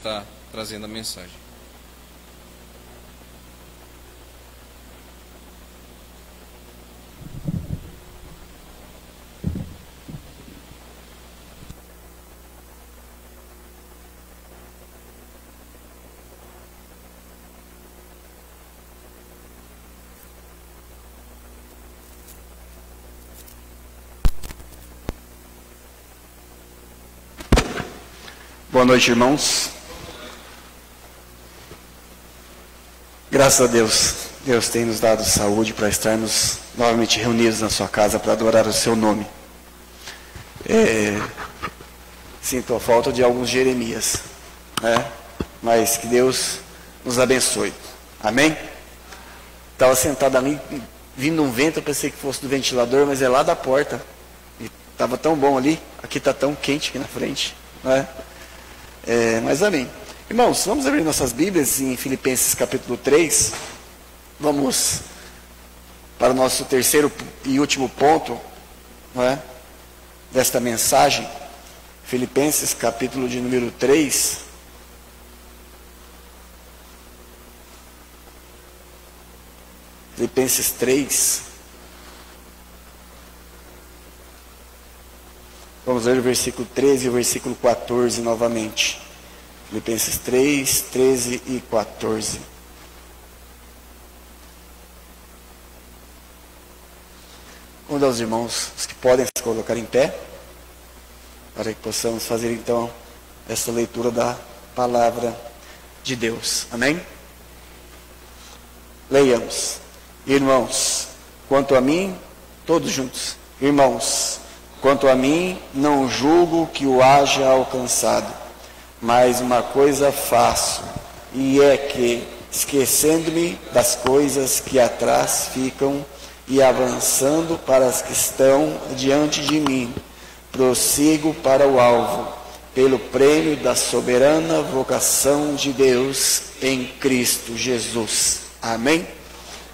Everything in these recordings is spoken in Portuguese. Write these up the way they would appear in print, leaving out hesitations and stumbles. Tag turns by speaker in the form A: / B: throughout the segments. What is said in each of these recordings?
A: está trazendo a mensagem.
B: Boa noite, irmãos. Graças a Deus, Deus tem nos dado saúde para estarmos novamente reunidos na sua casa para adorar o seu nome. Sinto a falta de alguns Jeremias, né? Mas que Deus nos abençoe. Amém? Estava sentado ali, vindo um vento, eu pensei que fosse do ventilador, mas é lá da porta. E estava tão bom ali, aqui está tão quente aqui na frente, né? Mas amém. Irmãos, vamos abrir nossas Bíblias em Filipenses capítulo 3. Vamos para o nosso terceiro e último ponto, não é, desta mensagem. Filipenses capítulo de número 3. Filipenses 3. Vamos ler o versículo 13 e o versículo 14 novamente. Filipenses 3, 13 e 14. Convido aos irmãos, os que podem se colocar em pé, para que possamos fazer então essa leitura da palavra de Deus. Amém? Leiamos. Irmãos, quanto a mim, todos juntos. Irmãos, quanto a mim, não julgo que o haja alcançado. Mas uma coisa faço, e é que, esquecendo-me das coisas que atrás ficam, e avançando para as que estão diante de mim, prossigo para o alvo, pelo prêmio da soberana vocação de Deus em Cristo Jesus. Amém?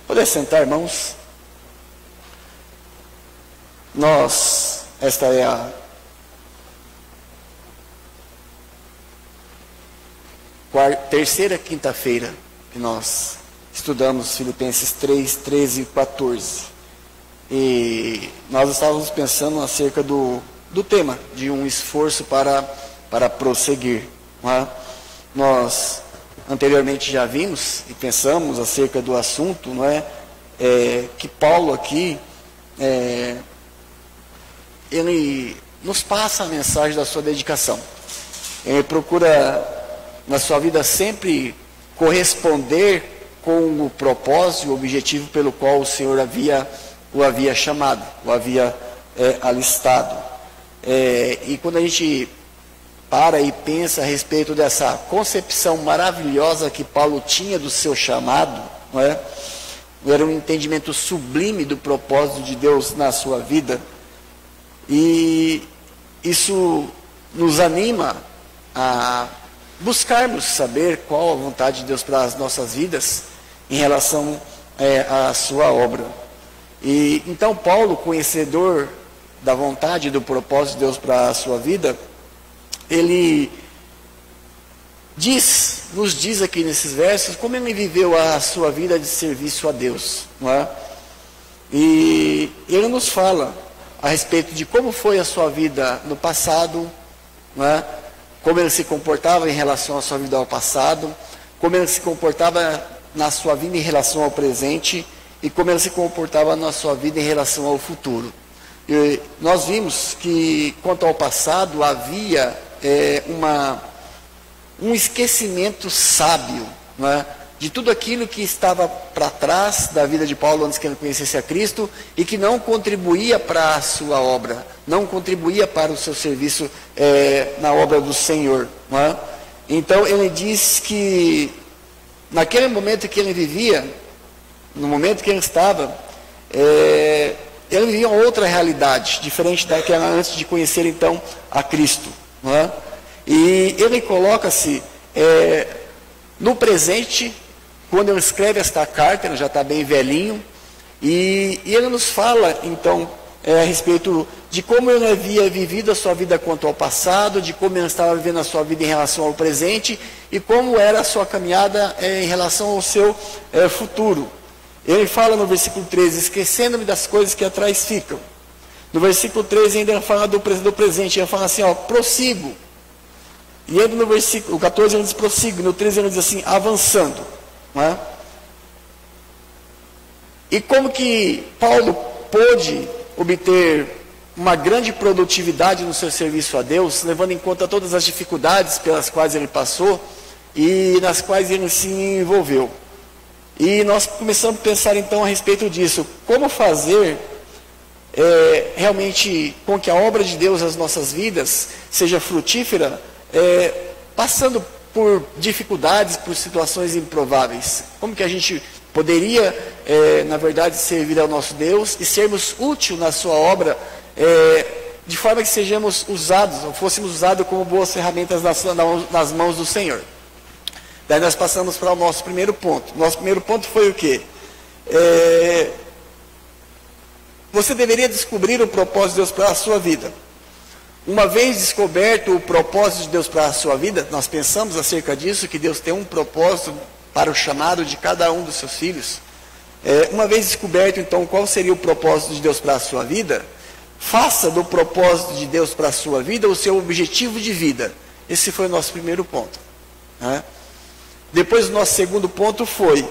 B: Poder sentar, irmãos? Esta é a terceira quinta-feira que nós estudamos Filipenses 3, 13 e 14. E nós estávamos pensando acerca do tema, de um esforço para prosseguir. Não é? Nós anteriormente já vimos e pensamos acerca do assunto, não é? Que Paulo aqui, ele nos passa a mensagem da sua dedicação. Ele procura na sua vida sempre corresponder com o propósito e o objetivo pelo qual o Senhor o havia chamado, o havia alistado. E quando a gente para e pensa a respeito dessa concepção maravilhosa que Paulo tinha do seu chamado, não é? Era um entendimento sublime do propósito de Deus na sua vida, e isso nos anima a buscarmos saber qual a vontade de Deus para as nossas vidas em relação à sua obra. E então Paulo, conhecedor da vontade e do propósito de Deus para a sua vida, ele nos diz aqui nesses versos como ele viveu a sua vida de serviço a Deus, não é? E ele nos fala a respeito de como foi a sua vida no passado, não é? Como ele se comportava em relação à sua vida ao passado, como ele se comportava na sua vida em relação ao presente e como ele se comportava na sua vida em relação ao futuro. E nós vimos que, quanto ao passado, havia um esquecimento sábio, não é? De tudo aquilo que estava para trás da vida de Paulo antes que ele conhecesse a Cristo e que não contribuía para a sua obra, não contribuía para o seu serviço na obra do Senhor, não é? Então ele diz que naquele momento que ele vivia, no momento que ele estava, ele vivia uma outra realidade, diferente daquela antes de conhecer então a Cristo, não é? E ele coloca-se no presente. Quando ele escreve esta carta, ele já está bem velhinho, e ele nos fala, então, a respeito de como ele havia vivido a sua vida quanto ao passado, de como ele estava vivendo a sua vida em relação ao presente e como era a sua caminhada em relação ao seu futuro. Ele fala no versículo 13, esquecendo-me das coisas que atrás ficam. No versículo 13 ainda fala do presente, ele fala assim, prossigo. E ainda no versículo 14 ele diz prossigo, no 13 ele diz assim, avançando. Não é? E como que Paulo pôde obter uma grande produtividade no seu serviço a Deus, levando em conta todas as dificuldades pelas quais ele passou e nas quais ele se envolveu. E nós começamos a pensar então a respeito disso, como fazer realmente com que a obra de Deus nas nossas vidas seja frutífera, passando por dificuldades, por situações improváveis. Como que a gente poderia, na verdade, servir ao nosso Deus e sermos úteis na sua obra, de forma que sejamos usados, ou fôssemos usados como boas ferramentas nas mãos do Senhor. Daí nós passamos para o nosso primeiro ponto. Nosso primeiro ponto foi o quê? Você deveria descobrir o propósito de Deus para a sua vida. Uma vez descoberto o propósito de Deus para a sua vida, nós pensamos acerca disso, que Deus tem um propósito para o chamado de cada um dos seus filhos. Uma vez descoberto, então, qual seria o propósito de Deus para a sua vida, faça do propósito de Deus para a sua vida o seu objetivo de vida. Esse foi o nosso primeiro ponto. Depois, o nosso segundo ponto foi,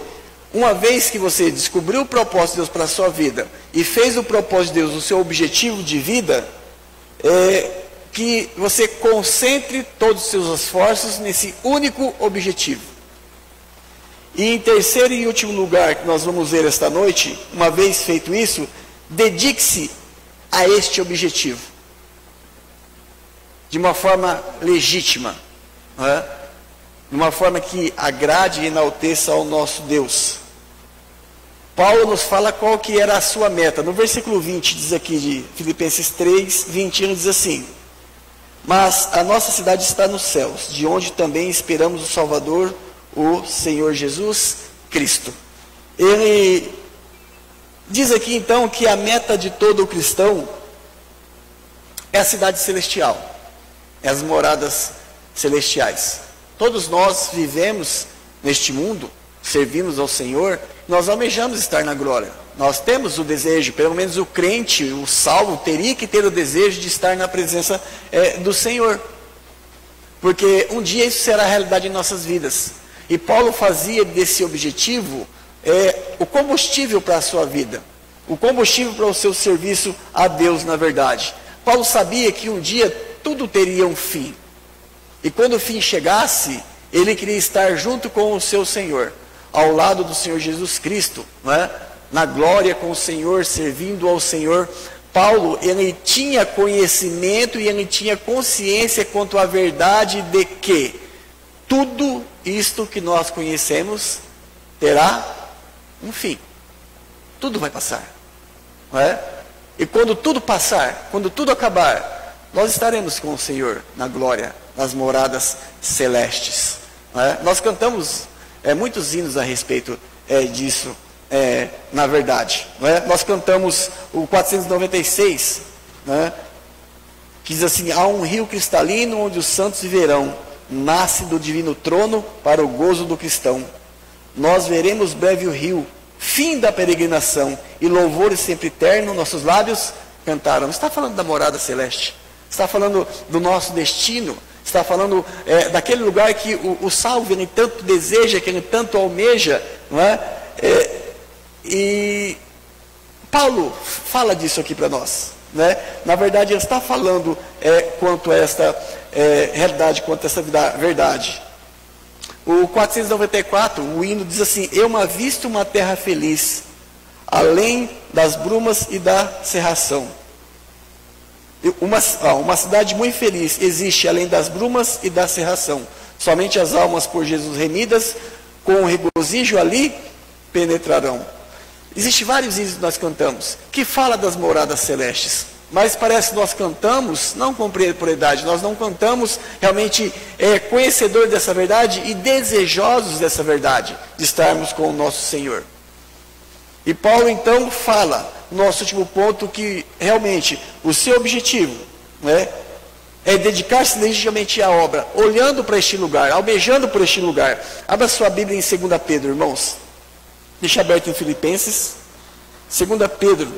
B: uma vez que você descobriu o propósito de Deus para a sua vida e fez o propósito de Deus o seu objetivo de vida, que você concentre todos os seus esforços nesse único objetivo. E em terceiro e último lugar, que nós vamos ver esta noite, uma vez feito isso, dedique-se a este objetivo. De uma forma legítima. De uma forma que agrade e enalteça ao nosso Deus. Paulo nos fala qual que era a sua meta. No versículo 20, diz aqui de Filipenses 3, 20, ele diz assim: mas a nossa cidade está nos céus, de onde também esperamos o Salvador, o Senhor Jesus Cristo. Ele diz aqui então que a meta de todo cristão é a cidade celestial, é as moradas celestiais. Todos nós vivemos neste mundo, servimos ao Senhor, nós almejamos estar na glória. Nós temos o desejo, pelo menos o crente, o salvo, teria que ter o desejo de estar na presença do Senhor. Porque um dia isso será a realidade em nossas vidas. E Paulo fazia desse objetivo o combustível para a sua vida. O combustível para o seu serviço a Deus, na verdade. Paulo sabia que um dia tudo teria um fim. E quando o fim chegasse, ele queria estar junto com o seu Senhor, ao lado do Senhor Jesus Cristo, não é? Na glória com o Senhor, servindo ao Senhor. Paulo, ele tinha conhecimento e ele tinha consciência quanto à verdade de que tudo isto que nós conhecemos terá um fim. Tudo vai passar, não é? E quando tudo passar, quando tudo acabar, nós estaremos com o Senhor na glória, nas moradas celestes. Não é? Nós cantamos muitos hinos a respeito disso, na verdade. Não é? Nós cantamos o 496, não é? Que diz assim: há um rio cristalino onde os santos viverão, nasce do divino trono para o gozo do cristão. Nós veremos breve o rio, fim da peregrinação, e louvores sempre eterno, nossos lábios cantaram. Está falando da morada celeste, está falando do nosso destino, está falando daquele lugar que o salvo ele tanto deseja, que ele tanto almeja, não é? E Paulo fala disso aqui para nós, né? Na verdade ele está falando quanto a esta realidade, quanto a essa verdade. O 494, o hino diz assim: eu avisto uma terra feliz, além das brumas e da cerração. Uma cidade muito feliz existe além das brumas e da cerração. Somente as almas por Jesus remidas, com regozijo ali penetrarão. Existem vários hinos que nós cantamos, que fala das moradas celestes. Mas parece que nós cantamos, não com propriedade, nós não cantamos realmente conhecedores dessa verdade e desejosos dessa verdade, de estarmos com o nosso Senhor. E Paulo então fala, no nosso último ponto, que realmente o seu objetivo, né, é dedicar-se legitimamente à obra, olhando para este lugar, almejando por este lugar. Abra sua Bíblia em 2 Pedro, irmãos. Deixa aberto em Filipenses. 2 Pedro,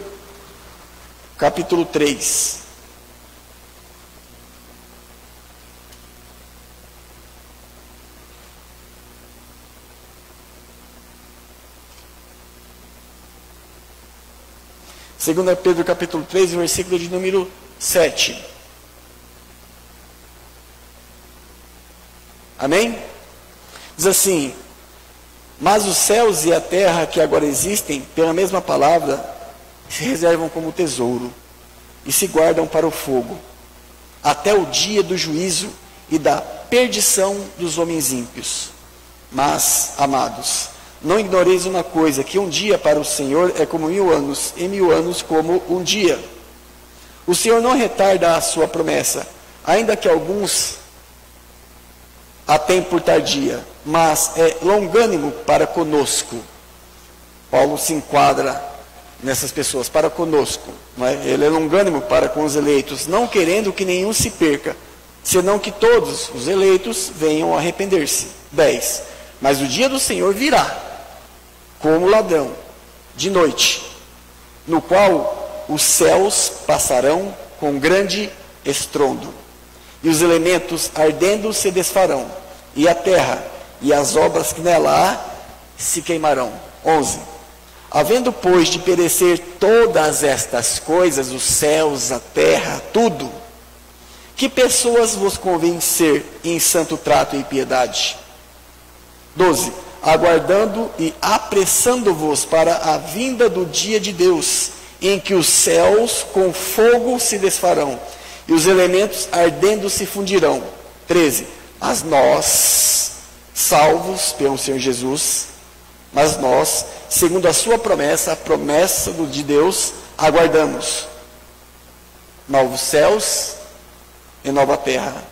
B: capítulo 3. Segunda Pedro, capítulo 3, versículo de número 7. Amém? Diz assim: mas os céus e a terra que agora existem, pela mesma palavra, se reservam como tesouro e se guardam para o fogo, até o dia do juízo e da perdição dos homens ímpios. Mas, amados, não ignoreis uma coisa, que um dia para o Senhor é como 1000 anos, e 1000 anos como um dia. O Senhor não retarda a sua promessa, ainda que alguns a tem por tardia, mas é longânimo para conosco. Paulo se enquadra nessas pessoas, para conosco. Não é? Ele é longânimo para com os eleitos, não querendo que nenhum se perca, senão que todos os eleitos venham a arrepender-se. 10. Mas o dia do Senhor virá, como ladrão, de noite, no qual os céus passarão com grande estrondo, e os elementos ardendo se desfarão, e a terra e as obras que nela há se queimarão. 11. Havendo, pois, de perecer todas estas coisas, os céus, a terra, tudo, que pessoas vos convém ser em santo trato e piedade? 12. Aguardando e apressando-vos para a vinda do dia de Deus, em que os céus com fogo se desfarão, e os elementos ardendo se fundirão. 13. Mas nós, salvos pelo Senhor Jesus, mas nós, segundo a sua promessa, a promessa de Deus, aguardamos novos céus e nova terra,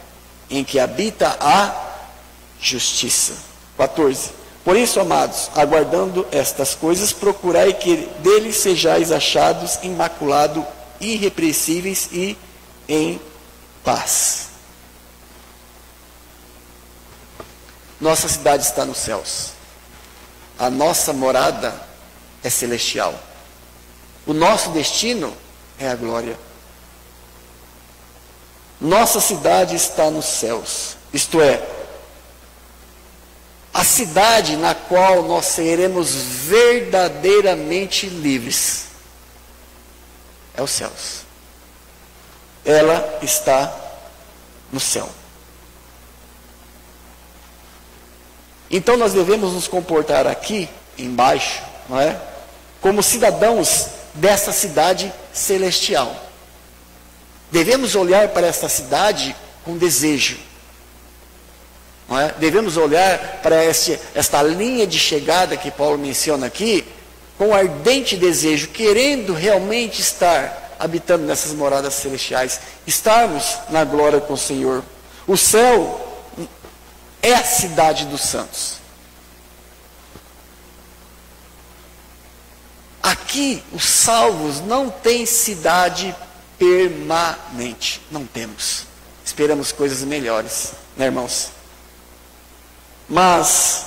B: em que habita a justiça. 14. Por isso, amados, aguardando estas coisas, procurai que deles sejais achados imaculados, irrepreensíveis e em paz. Nossa cidade está nos céus. A nossa morada é celestial. O nosso destino é a glória. Nossa cidade está nos céus. Isto é, a cidade na qual nós seremos verdadeiramente livres é os céus. Ela está no céu. Então nós devemos nos comportar aqui, embaixo, não é? Como cidadãos dessa cidade celestial. Devemos olhar para esta cidade com desejo. Não é? Devemos olhar para esta linha de chegada que Paulo menciona aqui, com ardente desejo, querendo realmente estar habitando nessas moradas celestiais, estarmos na glória com o Senhor. O céu é a cidade dos santos. Aqui, os salvos não têm cidade permanente. Não temos. Esperamos coisas melhores, né, irmãos? Mas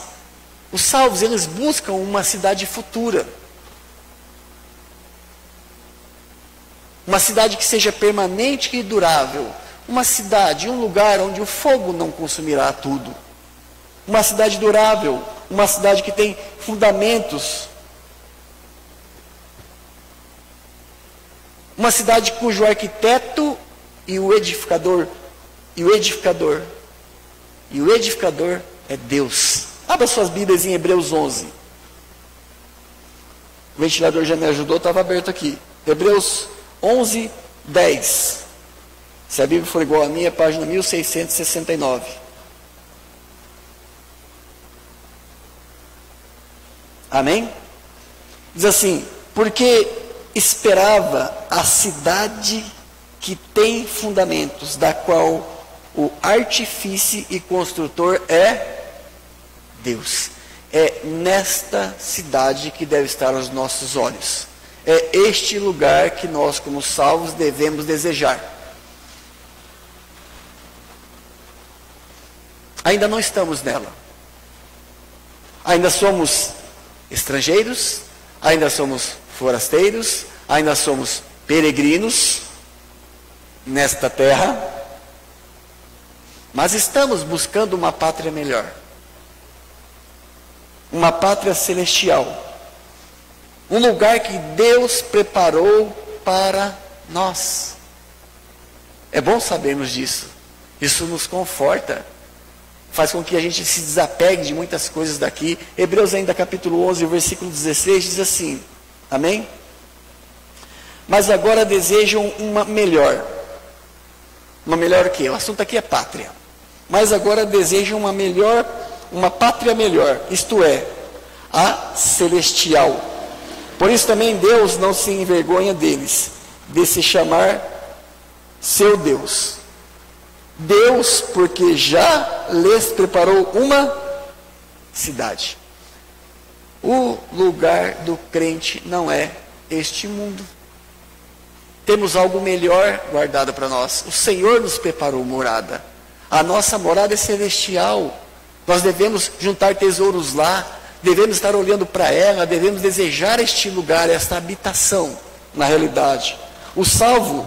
B: os salvos, eles buscam uma cidade futura. Uma cidade que seja permanente e durável. Uma cidade, um lugar onde o fogo não consumirá tudo. Uma cidade durável, uma cidade que tem fundamentos. Uma cidade cujo arquiteto e o edificador é Deus. Abra suas Bíblias em Hebreus 11. O ventilador já me ajudou, estava aberto aqui. Hebreus 11, 10. Se a Bíblia for igual a minha, página 1669. Amém? Diz assim: porque esperava a cidade que tem fundamentos, da qual o artífice e construtor é Deus. É nesta cidade que deve estar os nossos olhos. É este lugar que nós, como salvos, devemos desejar. Ainda não estamos nela. Ainda somos estrangeiros, ainda somos forasteiros, ainda somos peregrinos nesta terra, mas estamos buscando uma pátria melhor, uma pátria celestial, um lugar que Deus preparou para nós. É bom sabermos disso, isso nos conforta, faz com que a gente se desapegue de muitas coisas daqui. Hebreus ainda capítulo 11, versículo 16 diz assim, amém? Mas agora desejam uma melhor o quê? O assunto aqui é pátria. Mas agora desejam uma pátria melhor, isto é, a celestial. Por isso também Deus não se envergonha deles, de se chamar seu Deus. Deus, porque já lhes preparou uma cidade. O lugar do crente não é este mundo. Temos algo melhor guardado para nós. O Senhor nos preparou morada. A nossa morada é celestial. Nós devemos juntar tesouros lá, devemos estar olhando para ela, devemos desejar este lugar, esta habitação, na realidade. O salvo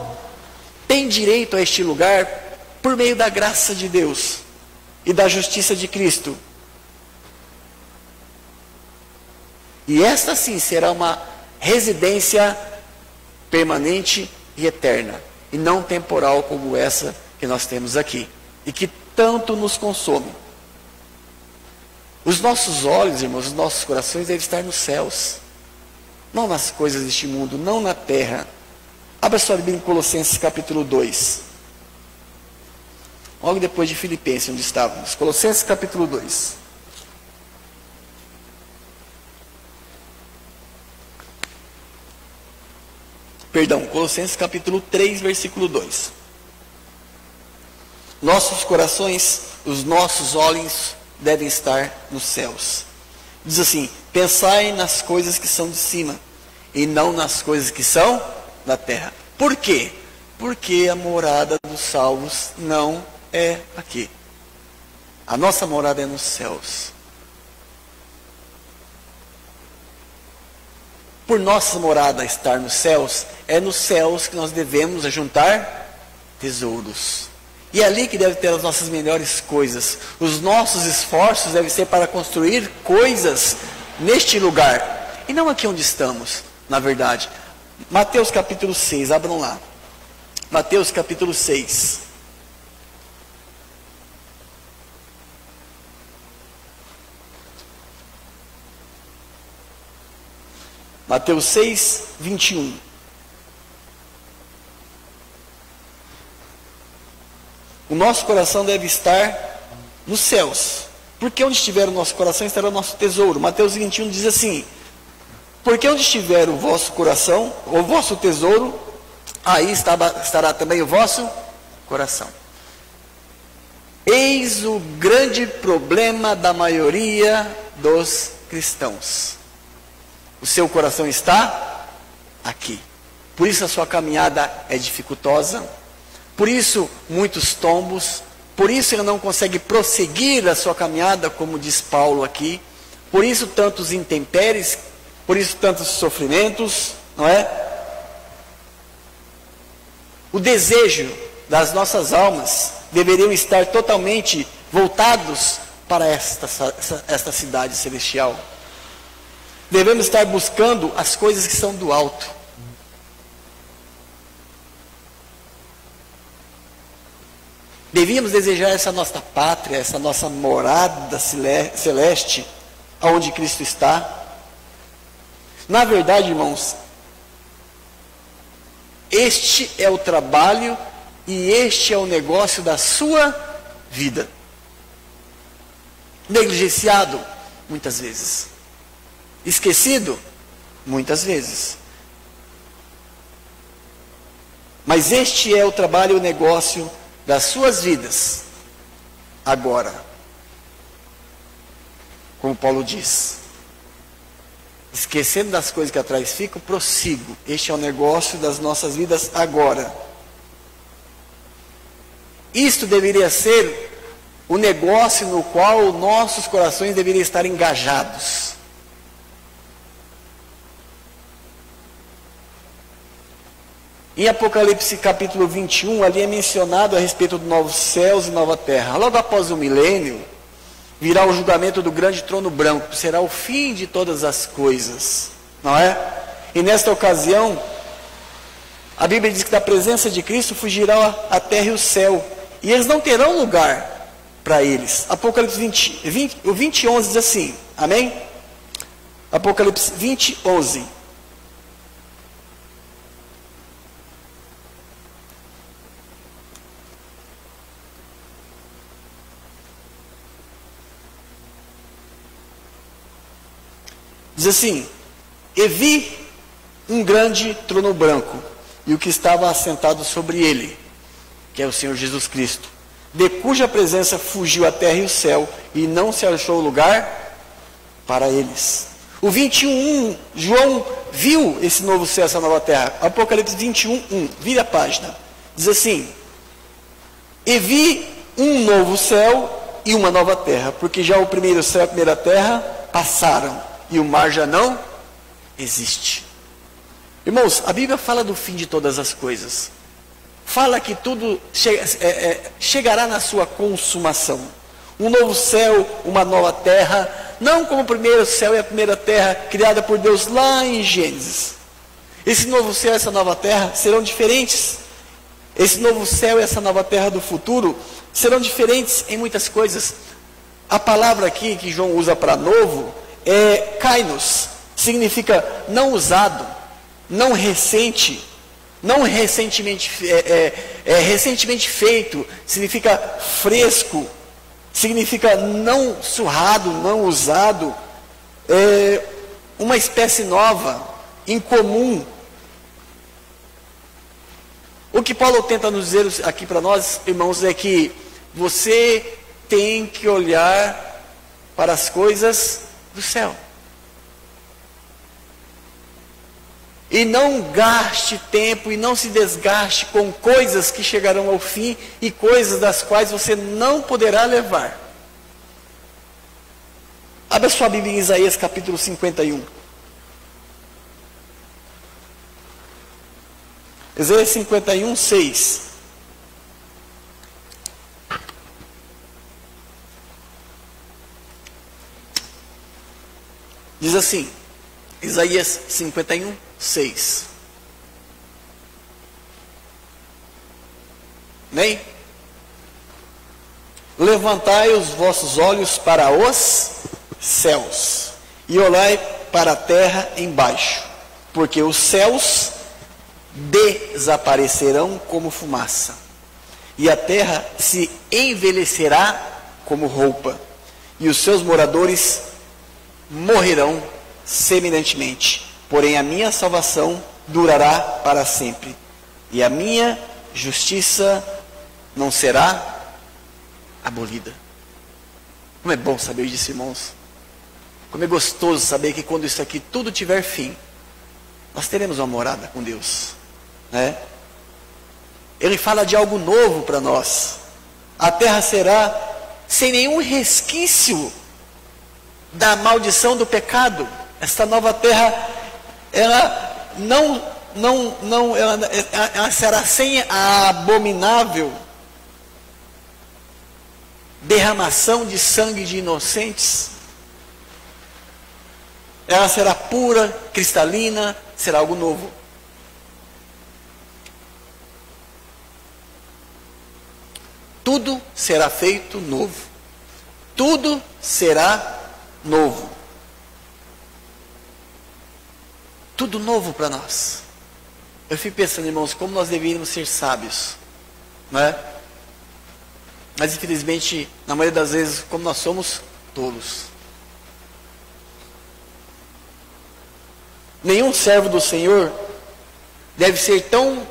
B: tem direito a este lugar por meio da graça de Deus e da justiça de Cristo. E esta sim será uma residência permanente e eterna, e não temporal como essa que nós temos aqui, e que tanto nos consome. Os nossos olhos, irmãos, os nossos corações devem estar nos céus, não nas coisas deste mundo, não na terra. Abra sua Bíblia em Colossenses capítulo 2. Logo depois de Filipenses, onde estávamos. Colossenses capítulo 2. Perdão, Colossenses capítulo 3, versículo 2. Nossos corações, os nossos olhos devem estar nos céus. Diz assim, pensai nas coisas que são de cima, e não nas coisas que são da terra. Por quê? Porque a morada dos salvos não é aqui. A nossa morada é nos céus. Por nossa morada estar nos céus, é nos céus que nós devemos ajuntar tesouros. E é ali que deve ter as nossas melhores coisas. Os nossos esforços devem ser para construir coisas neste lugar. E não aqui onde estamos, na verdade. Mateus capítulo 6, abram lá. Mateus capítulo 6. Mateus 6, 21. O nosso coração deve estar nos céus. Porque onde estiver o nosso coração estará o nosso tesouro. Mateus 21 diz assim, porque onde estiver o vosso coração, o vosso tesouro, aí estará também o vosso coração. Eis o grande problema da maioria dos cristãos. O seu coração está aqui. Por isso a sua caminhada é dificultosa. Por isso muitos tombos. Por isso ele não consegue prosseguir a sua caminhada, como diz Paulo aqui. Por isso tantos intempéries. Por isso tantos sofrimentos. Não é? O desejo das nossas almas deveriam estar totalmente voltados para esta cidade celestial. Devemos estar buscando as coisas que são do alto. Devíamos desejar essa nossa pátria, essa nossa morada celeste, aonde Cristo está. Na verdade, irmãos, este é o trabalho e este é o negócio da sua vida. Negligenciado, muitas vezes. Esquecido, muitas vezes. Mas este é o trabalho e o negócio das suas vidas, agora. como Paulo diz. Esquecendo das coisas que atrás ficam, prossigo. Este é o negócio das nossas vidas agora. Isto deveria ser o negócio no qual nossos corações deveriam estar engajados. Em Apocalipse capítulo 21, ali é mencionado a respeito dos novos céus e nova terra. Logo após o milênio, virá o julgamento do grande trono branco, será o fim de todas as coisas, não é? E nesta ocasião, a Bíblia diz que da presença de Cristo fugirá a terra e o céu, e eles não terão lugar para eles. Apocalipse 20, 11 diz assim, amém? Apocalipse 20, 11. Diz assim, e vi um grande trono branco, e o que estava assentado sobre ele, que é o Senhor Jesus Cristo, de cuja presença fugiu a terra e o céu, e não se achou lugar para eles. O 21, João viu esse novo céu, essa nova terra. Apocalipse 21, 1, vira a página. Diz assim, e vi um novo céu e uma nova terra, porque já o primeiro céu e a primeira terra passaram, e o mar já não existe. Irmãos, a Bíblia fala do fim de todas as coisas. Fala que tudo chegará na sua consumação. Um novo céu, uma nova terra, não como o primeiro céu e a primeira terra criada por Deus lá em Gênesis. Esse novo céu e essa nova terra serão diferentes. Esse novo céu e essa nova terra do futuro serão diferentes em muitas coisas. A palavra aqui que João usa para novo é kainos, significa não usado, não recente, não recentemente, recentemente feito, significa fresco, significa não surrado, não usado, uma espécie nova, incomum. O que Paulo tenta nos dizer aqui para nós, irmãos, é que você tem que olhar para as coisas do céu. E não gaste tempo e não se desgaste com coisas que chegarão ao fim e coisas das quais você não poderá levar. Abra sua Bíblia em Isaías capítulo 51. Isaías 51, 6. Diz assim, Isaías 51, 6. Amém? Levantai os vossos olhos para os céus e olhai para a terra embaixo, porque os céus desaparecerão como fumaça, e a terra se envelhecerá como roupa, e os seus moradores morrerão semelhantemente. Porém a minha salvação durará para sempre, e a minha justiça não será abolida. Como é bom saber disso, irmãos. Como é gostoso saber que quando isso aqui tudo tiver fim, nós teremos uma morada com Deus, né? Ele fala de algo novo para nós. A terra será sem nenhum resquício da maldição do pecado. Esta nova terra, ela ela será sem a abominável derramação de sangue de inocentes. Ela será pura, cristalina, será algo novo. Tudo será feito novo. Tudo será novo. Tudo novo para nós. Eu fico pensando, irmãos, como nós deveríamos ser sábios, não é? Mas infelizmente, na maioria das vezes, como nós somos tolos. Nenhum servo do Senhor deve ser tão,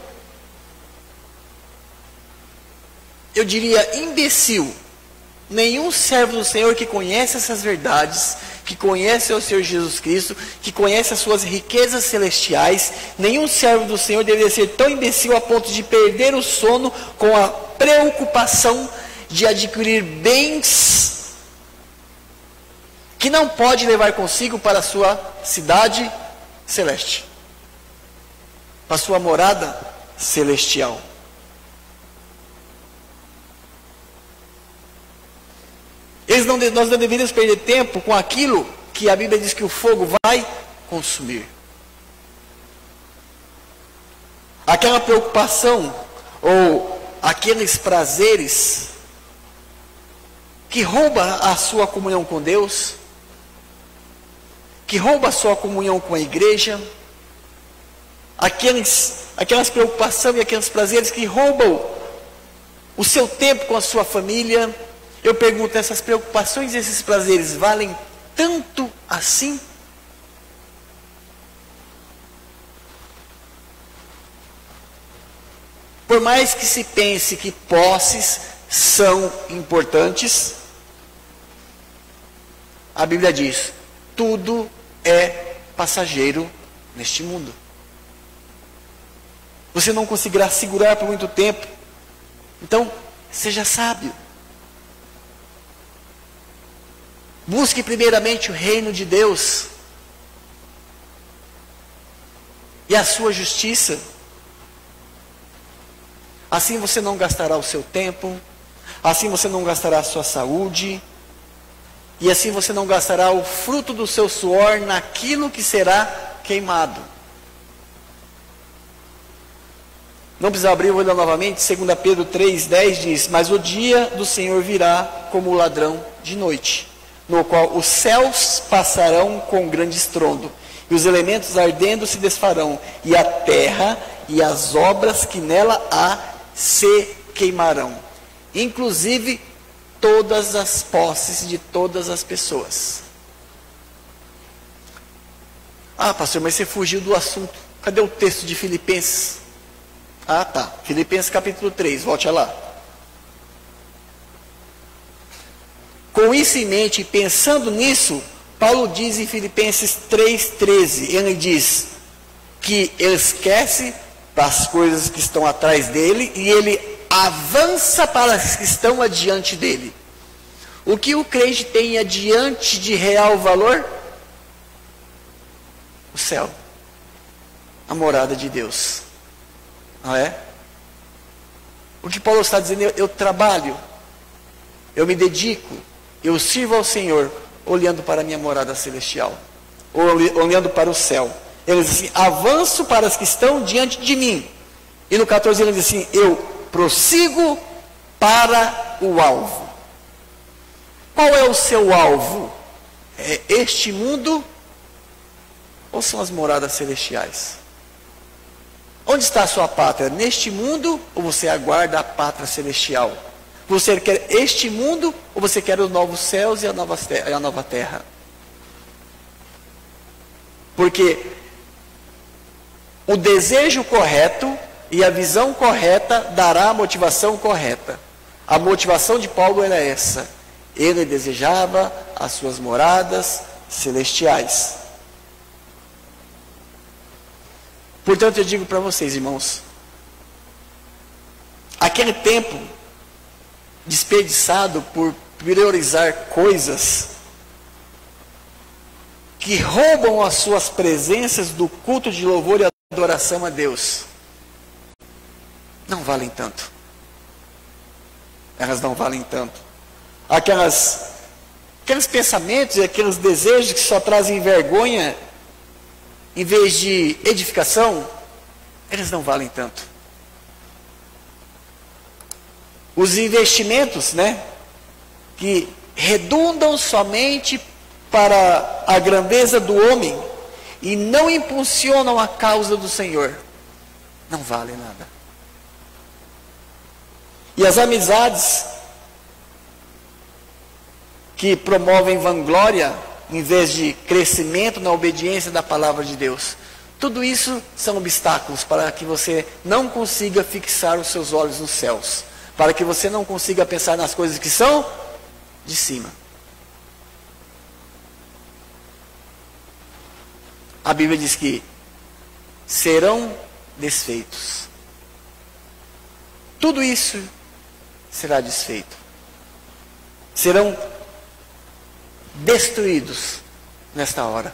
B: eu diria, imbecil, nenhum servo do Senhor que conhece essas verdades, que conhece o Senhor Jesus Cristo, que conhece as suas riquezas celestiais, nenhum servo do Senhor deveria ser tão imbecil a ponto de perder o sono com a preocupação de adquirir bens que não pode levar consigo para a sua cidade celeste, para a sua morada celestial. Nós não deveríamos perder tempo com aquilo que a Bíblia diz que o fogo vai consumir. Aquela preocupação ou aqueles prazeres que rouba a sua comunhão com Deus, que rouba a sua comunhão com a igreja, aquelas preocupações e aqueles prazeres que roubam o seu tempo com a sua família. Eu pergunto, essas preocupações e esses prazeres valem tanto assim? Por mais que se pense que posses são importantes, a Bíblia diz, tudo é passageiro neste mundo. Você não conseguirá segurar por muito tempo. Então, seja sábio. Busque primeiramente o reino de Deus e a sua justiça. Assim você não gastará o seu tempo, assim você não gastará a sua saúde, e assim você não gastará o fruto do seu suor naquilo que será queimado. Não precisa abrir, eu vou ler novamente, 2 Pedro 3,10 diz, mas o dia do Senhor virá como o ladrão de noite, no qual os céus passarão com grande estrondo, e os elementos ardendo se desfarão, e a terra e as obras que nela há se queimarão, inclusive todas as posses de todas as pessoas. Ah, pastor, mas você fugiu do assunto. Cadê o texto de Filipenses? Ah, tá. Filipenses capítulo 3, volte lá. Com isso em mente, pensando nisso, Paulo diz em Filipenses 3,13, ele diz que ele esquece das coisas que estão atrás dele e ele avança para as que estão adiante dele. O que o crente tem adiante de real valor? O céu, a morada de Deus, não é? O que Paulo está dizendo, eu trabalho, eu me dedico, eu sirvo ao Senhor, olhando para a minha morada celestial, olhando para o céu. Ele diz assim, avanço para as que estão diante de mim. E no 14 ele diz assim, eu prossigo para o alvo. Qual é o seu alvo? É este mundo ou são as moradas celestiais? Onde está a sua pátria? Neste mundo ou você aguarda a pátria celestial? Você quer este mundo ou você quer os novos céus e a nova terra? Porque o desejo correto e a visão correta dará a motivação correta. A motivação de Paulo era essa. Ele desejava as suas moradas celestiais. Portanto, eu digo para vocês, irmãos, aquele tempo desperdiçado por priorizar coisas que roubam as suas presenças do culto de louvor e adoração a Deus, não valem tanto. Elas não valem tanto. Aqueles pensamentos e aqueles desejos que só trazem vergonha em vez de edificação, eles não valem tanto. Os investimentos, que redundam somente para a grandeza do homem e não impulsionam a causa do Senhor, não valem nada. E as amizades que promovem vanglória em vez de crescimento na obediência da palavra de Deus, tudo isso são obstáculos para que você não consiga fixar os seus olhos nos céus, para que você não consiga pensar nas coisas que são de cima. A Bíblia diz que serão desfeitos. Tudo isso será desfeito. Serão destruídos nesta hora.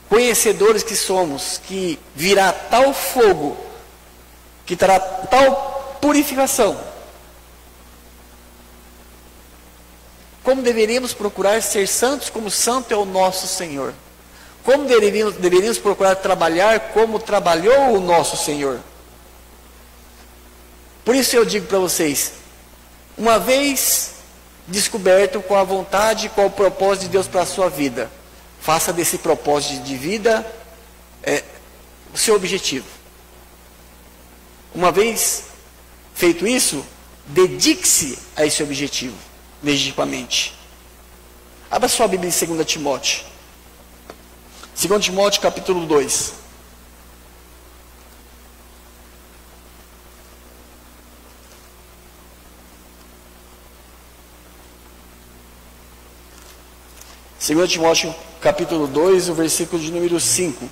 B: Conhecedores que somos, que virá tal fogo, que terá tal purificação. Como deveríamos procurar ser santos como santo é o nosso Senhor. Como deveríamos procurar trabalhar como trabalhou o nosso Senhor. Por isso eu digo para vocês, uma vez descoberto qual a vontade, qual o propósito de Deus para a sua vida, faça desse propósito de vida o seu objetivo. Uma vez feito isso, dedique-se a esse objetivo, legitimamente. Abra sua Bíblia em 2 Timóteo. 2 Timóteo capítulo 2. Segundo Timóteo capítulo 2, o versículo de número 5.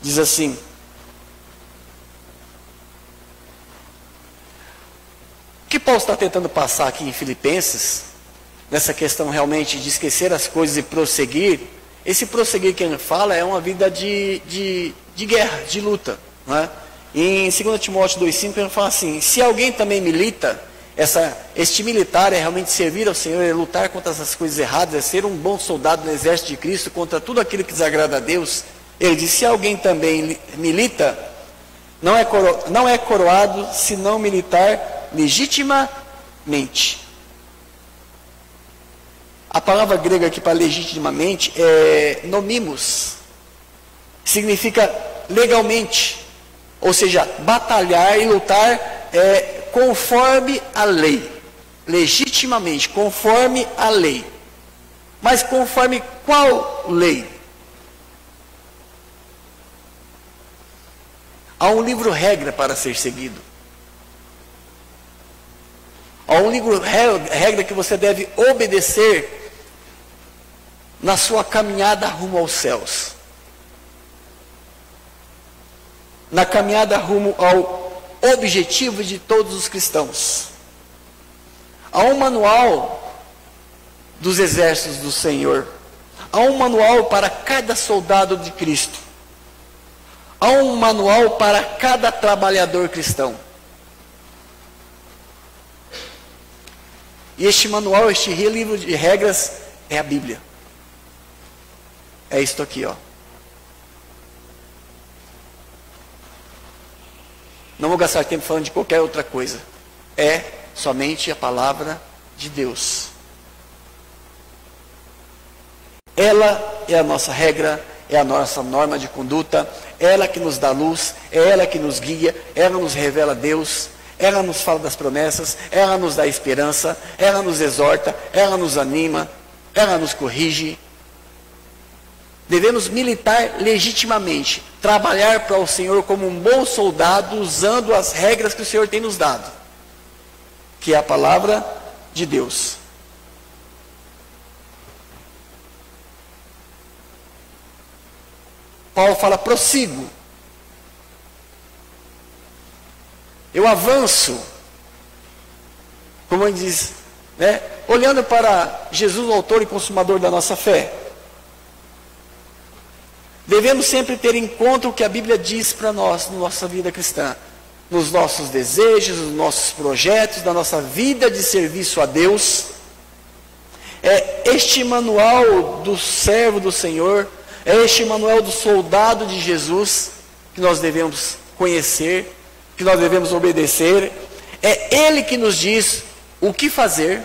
B: Diz assim: o que Paulo está tentando passar aqui em Filipenses, nessa questão realmente de esquecer as coisas e prosseguir, esse prosseguir que ele fala é uma vida de guerra, de luta, não é? Em 2 Timóteo 2,5 ele fala assim: se alguém também milita, este militar é realmente servir ao Senhor, é lutar contra essas coisas erradas, é ser um bom soldado no exército de Cristo, contra tudo aquilo que desagrada a Deus. Ele diz: se alguém também milita, não é coroado se não militar legitimamente. A palavra grega aqui para legitimamente é nomimos, significa legalmente, ou seja, batalhar e lutar conforme a lei, legitimamente, conforme a lei. Mas conforme qual lei? Há um livro regra para ser seguido. Há um livro regra que você deve obedecer na sua caminhada rumo aos céus. Na caminhada rumo ao objetivo de todos os cristãos. Há um manual dos exércitos do Senhor. Há um manual para cada soldado de Cristo. Há um manual para cada trabalhador cristão. E este manual, este livro de regras é a Bíblia. É isto aqui, ó. Não vou gastar tempo falando de qualquer outra coisa. É somente a palavra de Deus. Ela é a nossa regra, é a nossa norma de conduta, ela que nos dá luz, é ela que nos guia, ela nos revela Deus, ela nos fala das promessas, ela nos dá esperança, ela nos exorta, ela nos anima, ela nos corrige. Devemos militar legitimamente, trabalhar para o Senhor como um bom soldado, usando as regras que o Senhor tem nos dado, que é a palavra de Deus. Paulo fala: prossigo, eu avanço, como ele diz, né? Olhando para Jesus, o autor e consumador da nossa fé. Devemos sempre ter em conta o que a Bíblia diz para nós, na nossa vida cristã, nos nossos desejos, nos nossos projetos, na nossa vida de serviço a Deus. É este manual do servo do Senhor, é este manual do soldado de Jesus que nós devemos conhecer, que nós devemos obedecer. É Ele que nos diz o que fazer.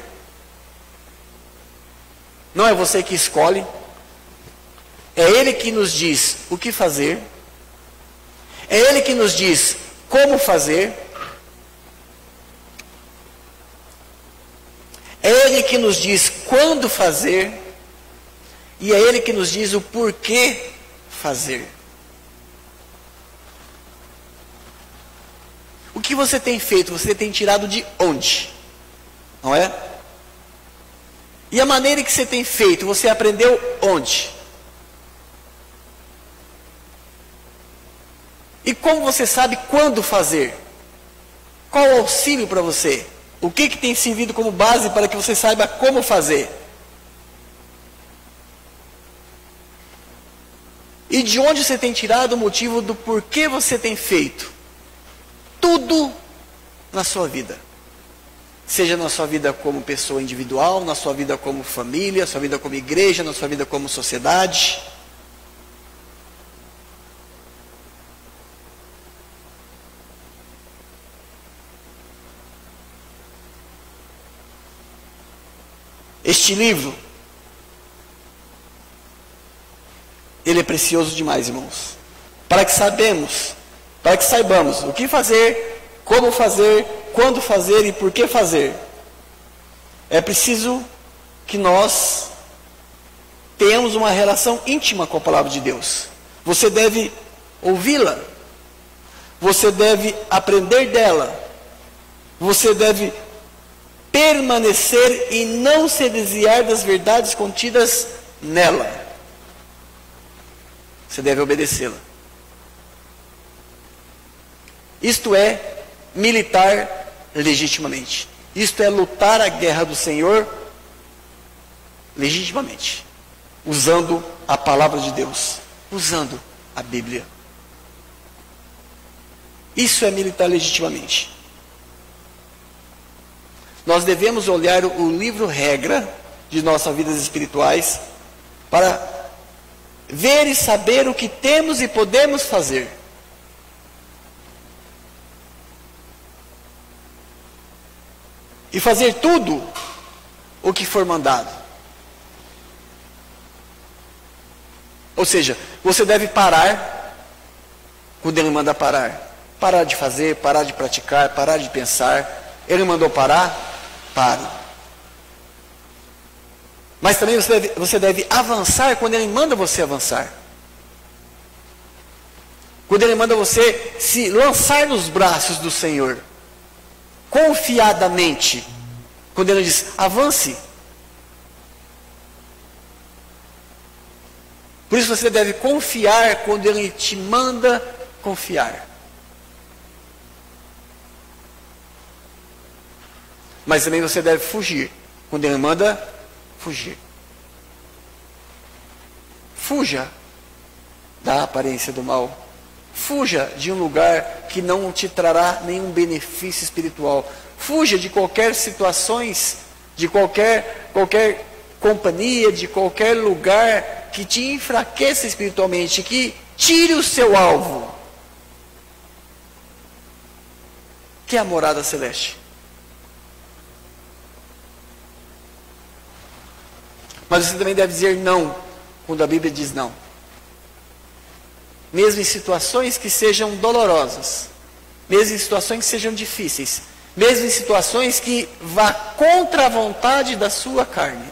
B: Não é você que escolhe. É Ele que nos diz o que fazer. É Ele que nos diz como fazer. É Ele que nos diz quando fazer. E é Ele que nos diz o porquê fazer. O que você tem feito? Você tem tirado de onde? Não é? E a maneira que você tem feito, você aprendeu onde? E como você sabe quando fazer? Qual o auxílio para você? O que tem servido como base para que você saiba como fazer? E de onde você tem tirado o motivo do porquê você tem feito? Tudo na sua vida. Seja na sua vida como pessoa individual, na sua vida como família, na sua vida como igreja, na sua vida como sociedade. Este livro, ele é precioso demais, irmãos. Para que saibamos o que fazer, como fazer, quando fazer e por que fazer. É preciso que nós tenhamos uma relação íntima com a palavra de Deus. Você deve ouvi-la. Você deve aprender dela. Você deve permanecer e não se desviar das verdades contidas nela. Você deve obedecê-la. Isto é militar legitimamente. Isto é lutar a guerra do Senhor legitimamente, usando a palavra de Deus, usando a Bíblia. Isso é militar legitimamente. Nós devemos olhar o livro regra de nossas vidas espirituais para ver e saber o que temos e podemos fazer. E fazer tudo o que for mandado. Ou seja, você deve parar quando Ele manda parar. Parar de fazer, parar de praticar, parar de pensar. Ele mandou parar? Pare. Mas também você deve avançar quando Ele manda você avançar. Quando Ele manda você se lançar nos braços do Senhor. Confiadamente. Quando Ele diz, avance. Por isso você deve confiar quando Ele te manda confiar. Mas também você deve fugir quando Ele manda fugir. Fuja da aparência do mal. Fuja de um lugar que não te trará nenhum benefício espiritual. Fuja de qualquer situações, de qualquer companhia, de qualquer lugar que te enfraqueça espiritualmente, que tire o seu alvo, que é a morada celeste. Mas você também deve dizer não, quando a Bíblia diz não. Mesmo em situações que sejam dolorosas, mesmo em situações que sejam difíceis, mesmo em situações que vá contra a vontade da sua carne.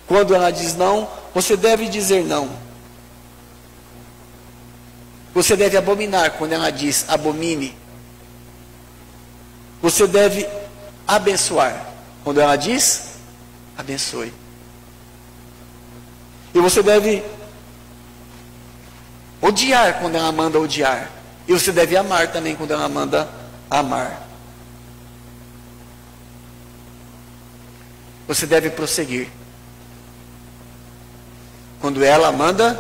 B: Quando ela diz não, você deve dizer não. Você deve abominar quando ela diz abomine. Você deve abençoar quando ela diz abençoe. E você deve odiar quando ela manda odiar. E você deve amar também quando ela manda amar. Você deve prosseguir quando ela manda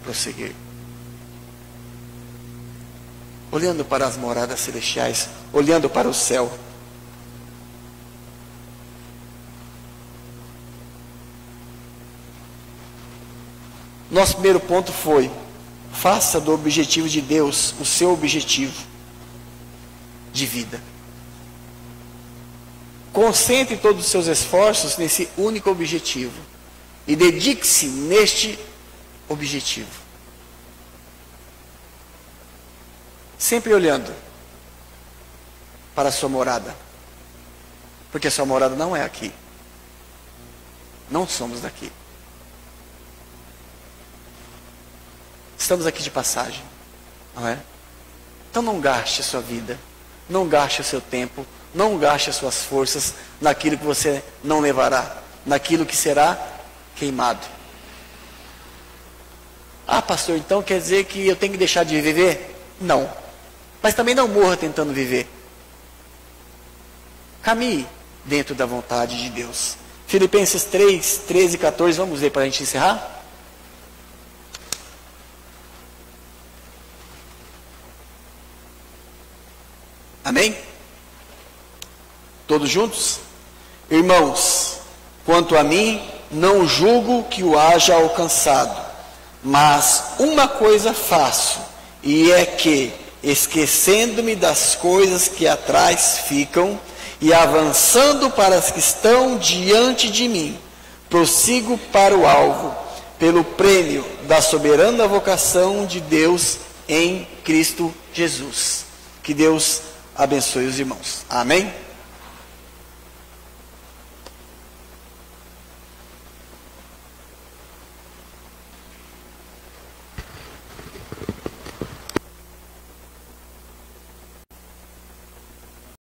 B: prosseguir. Olhando para as moradas celestiais, olhando para o céu. Nosso primeiro ponto foi: faça do objetivo de Deus o seu objetivo de vida. Concentre todos os seus esforços nesse único objetivo e dedique-se neste objetivo. Sempre olhando para a sua morada, porque a sua morada não é aqui. Não somos daqui. Estamos aqui de passagem, não é? Então não gaste a sua vida, não gaste o seu tempo, não gaste as suas forças naquilo que você não levará, naquilo que será queimado. Ah, pastor, então quer dizer que eu tenho que deixar de viver? Não. Mas também não morra tentando viver. Caminhe dentro da vontade de Deus. Filipenses 3, 13 e 14, vamos ler para a gente encerrar? Amém? Todos juntos? Irmãos, quanto a mim, não julgo que o haja alcançado, mas uma coisa faço, e é que, esquecendo-me das coisas que atrás ficam, e avançando para as que estão diante de mim, prossigo para o alvo, pelo prêmio da soberana vocação de Deus em Cristo Jesus. Que Deus abençoe os irmãos. Amém?